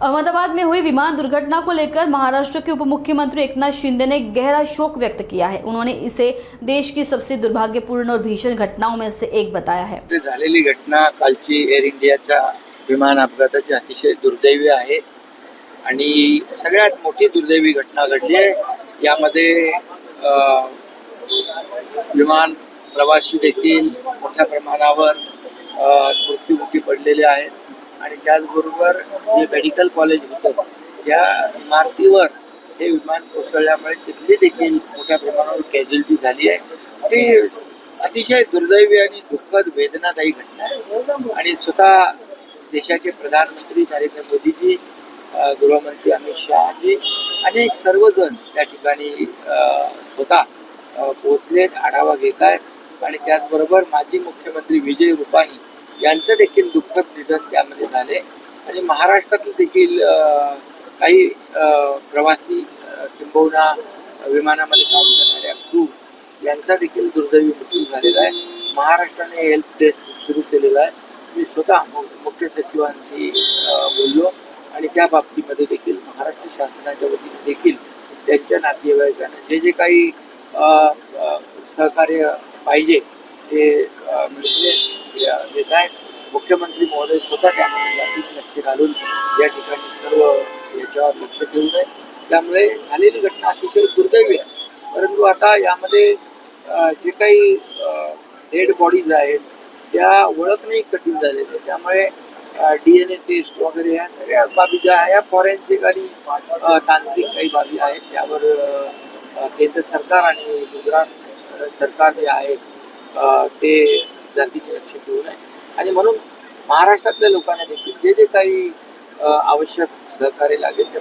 अहमदाबाद में हुई विमान दुर्घटना को लेकर महाराष्ट्र के उप मुख्यमंत्री एकनाथ शिंदे ने गहरा शोक व्यक्त किया है। उन्होंने इसे देश की सबसे दुर्भाग्यपूर्ण और भीषण घटनाओं में से एक बताया है। झालेली घटना कालची एअर इंडियाच्या विमान अपघाताची अतिशय दुर्दैवी आहे आणि सगळ्यात मोठी दुर्दैवी घटना घडली आहे। यामध्ये विमान प्रवासी देखील मोठ्या प्रमाणावर मृत्युमुखी पडलेले आहेत आणि त्याचबरोबर जे मेडिकल कॉलेज होतं त्या इमारतीवर हे विमान कोसळल्यामुळे तिथली देखील मोठ्या प्रमाणावर कॅज्युअल्टी झाली आहे। ती अतिशय दुर्दैवी आणि दुःखद वेदनादायी घटना आहे आणि स्वतः देशाचे प्रधानमंत्री नरेंद्र मोदीजी, गृहमंत्री अमित शहाजी अनेक सर्वजण त्या ठिकाणी स्वतः पोहोचलेत, आढावा घेत आहेत आणि त्याचबरोबर माजी मुख्यमंत्री विजय रुपाणी यांचं देखील दुःखद निधन त्यामध्ये झाले आणि महाराष्ट्रातील देखील काही प्रवासी किंबहुना विमानामध्ये काम करणाऱ्या क्रू यांचा देखील दुर्दैवी मृत्यू झालेला आहे। महाराष्ट्राने हेल्प डेस्क सुरू केलेला आहे। मी स्वतः मुख्य सचिवांशी बोललो आणि त्या बाबतीमध्ये देखील महाराष्ट्र शासनाच्या वतीने देखील त्यांच्या नातेवाईकांना जे जे काही सहकार्य पाहिजे ते देत आहेत। मुख्यमंत्री महोदय स्वतः त्यामध्ये लक्ष घालून या ठिकाणी सर्व याच्यावर लक्ष ठेवून आहे। त्यामुळे झालेली घटना अतिशय दुर्दैवी आहे, परंतु आता यामध्ये जे काही डेड बॉडीज आहेत त्या ओळखणे कठीण झालेले आहे। त्यामुळे DNA टेस्ट वगैरे ह्या सगळ्या बाबी ज्या आहे, फॉरेन्सिक आणि तांत्रिक काही बाबी आहेत त्यावर केंद्र सरकार आणि गुजरात सरकार जे आहे ते जातीने लक्ष ठेवून आहे आणि म्हणून महाराष्ट्रातल्या लोकांना देखील जे जे काही आवश्यक सहकार्य लागेल ते